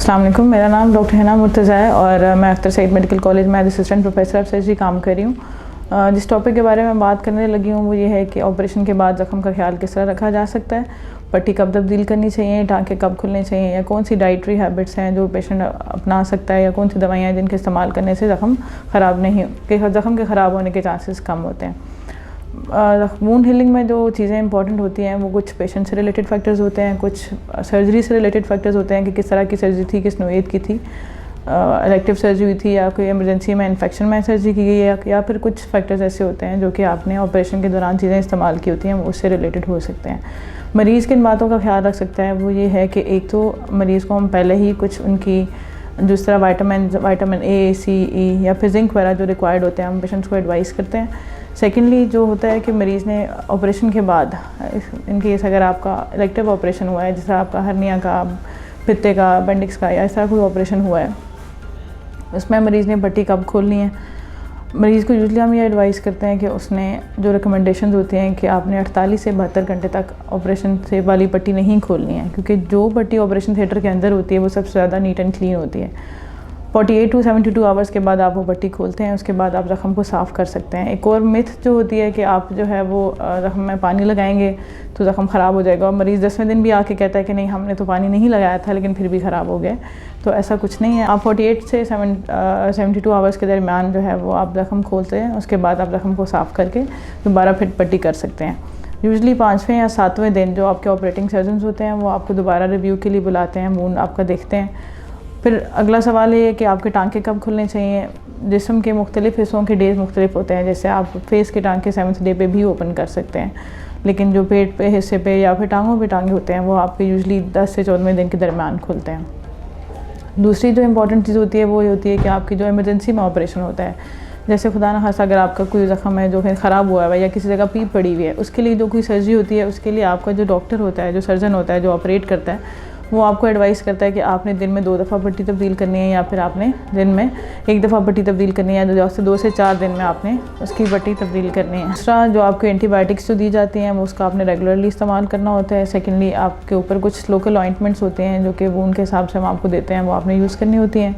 अस्सलाम वालेकुम, मेरा नाम डॉक्टर हिना मुर्तज़ा है और मैं अख्तर सईद मेडिकल कॉलेज में असिस्टेंट प्रोफेसर ऑफ सर्जरी काम कर रही हूँ। जिस टॉपिक के बारे में बात करने लगी हूँ वो ये है कि ऑपरेशन के बाद ज़ख्म का ख्याल किस तरह रखा जा सकता है, पट्टी कब तब्दील करनी चाहिए, टाँके कब खुलने चाहिए, या कौन सी डाइटरी हैबिट्स हैं जो पेशेंट अपना सकता है, या कौन सी दवाइयाँ हैं जिनके इस्तेमाल करने से ज़ख्म के ख़राब होने के चांसेस कम होते हैं। वूंड हीलिंग में जो चीज़ें इंपॉर्टेंट होती हैं वो कुछ पेशेंट से रिलेटेड फैक्टर्स होते हैं, कुछ सर्जरी से रिलेटेड फैक्टर्स होते हैं कि किस तरह की सर्जरी थी, किस नौइयत की थी, इलेक्टिव सर्जरी हुई थी या कोई इमरजेंसी में इन्फेक्शन में सर्जरी की गई है, या फिर कुछ फैक्टर्स ऐसे होते हैं जो कि आपने ऑपरेशन के दौरान चीज़ें इस्तेमाल की होती हैं वो उससे रिलेटेड हो सकते हैं। मरीज़ किन बातों का ख्याल रख सकता है वो ये है कि एक तो मरीज़ को हम पहले ही कुछ उनकी जिस तरह विटामिन ए, सी, ई या फिर जिंक वगैरह जो रिक्वायर्ड होते हैं हम पेशेंट्स को एडवाइस करते हैं। सेकेंडली जो होता है कि मरीज़ ने ऑपरेशन के बाद इन केस अगर आपका इलेक्टिव ऑपरेशन हुआ है, जैसा आपका हर्निया का, पित्ते का, अपेंडिक्स का या ऐसा कोई ऑपरेशन हुआ है, उसमें मरीज़ ने पट्टी कब खोलनी है। मरीज़ को यूजली हम ये एडवाइस करते हैं कि उसने जो रिकमेंडेशंस होती हैं कि आपने 48 से 72 घंटे तक ऑपरेशन से वाली पट्टी नहीं खोलनी है, क्योंकि जो पट्टी ऑपरेशन थिएटर के अंदर होती है वो सबसे ज़्यादा नीट एंड क्लीन होती है। 48 to 72 आवर्स के बाद आप वो पट्टी खोलते हैं, उसके बाद आप ज़ख्म को साफ़ कर सकते हैं। एक और मिथ जो होती है कि आप जो है वो ज़ख्म में पानी लगाएंगे तो ज़ख्म ख़राब हो जाएगा, और मरीज़ 10वें दिन भी आके कहता है कि नहीं हमने तो पानी नहीं लगाया था लेकिन फिर भी ख़राब हो गए। तो ऐसा कुछ नहीं है। आप 48 से 72 आवर्स के दरमियान जो है वो आप ज़ख्म खोलते हैं, उसके बाद आप ज़ख्म को साफ़ करके दोबारा फिर पट्टी कर सकते हैं। यूजली 5वें या 7वें दिन जो आपके ऑपरेटिंग सर्जन्स होते हैं वो आपको दोबारा रिव्यू के लिए बुलाते हैं, वूंड आपका देखते हैं। फिर अगला सवाल ये है कि आपके टाँके कब खुलने चाहिए। जिस्म के मुख्तलिफ़ हिस्सों के डेज़ मुख्तलिफ होते हैं, जैसे आप फेस के टाँके 7th डे पे भी ओपन कर सकते हैं, लेकिन जो पेट पे हिस्से पे या फिर टांगों पे टाँगे होते हैं वो आपके यूजली 10 से 14वें दिन के दरमियान खुलते हैं। दूसरी जो इम्पॉर्टेंट चीज़ होती है वो ये होती है कि आपकी जो इमरजेंसी में ऑपरेशन होता है, जैसे खुदा न खास्ता अगर आपका कोई ज़ख्म है जो फिर ख़राब हुआ है या किसी जगह पीप पड़ी हुई है, उसके लिए जो कोई सर्जरी होती है उसके लिए आपका जो डॉक्टर होता है, जो सर्जन होता है, जो ऑपरेट करता है, वो आपको एडवाइस करता है कि आपने दिन में 2 दफ़ा पट्टी तब्दील करनी है या फिर आपने दिन में 1 दफ़ा पट्टी तब्दील करनी है, या 2 से 4 दिन में आपने उसकी पट्टी तब्दील करनी है। दूसरा जो आपको एंटीबायोटिक्स जो दी जाती हैं वो उसका आपने रेगुलरली इस्तेमाल करना होता है। सेकेंडली आपके ऊपर कुछ लोकल ऑइंटमेंट्स होते हैं जो कि वूंड के हिसाब से हम आपको देते हैं, वो आपने यूज़ करनी होती हैं।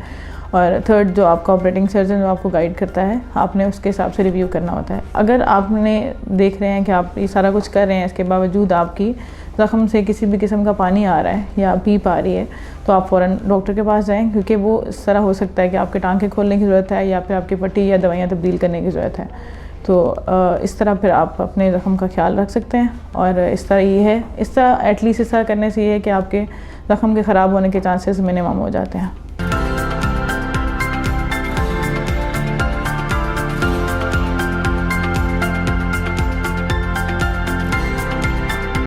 और थर्ड जो आपका ऑपरेटिंग सर्जन जो आपको गाइड करता है, आपने उसके हिसाब से रिव्यू करना होता है। अगर आपने देख रहे हैं कि आप ये सारा कुछ कर रहे हैं, इसके बावजूद आपकी ज़ख्म से किसी भी किस्म का पानी आ रहा है या पीप आ रही है, तो आप फ़ौरन डॉक्टर के पास जाएं, क्योंकि वो इस तरह हो सकता है कि आपके टाँके खोलने की ज़रूरत है या फिर आपकी पट्टी या दवाइयाँ तब्दील करने की ज़रूरत है। तो इस तरह फिर आप अपने ज़ख्म का ख्याल रख सकते हैं। और इस तरह एटलीस्ट इस तरह करने से ये है कि आपके ज़ख्म के ख़राब होने के चांसेस मिनिमम हो जाते हैं।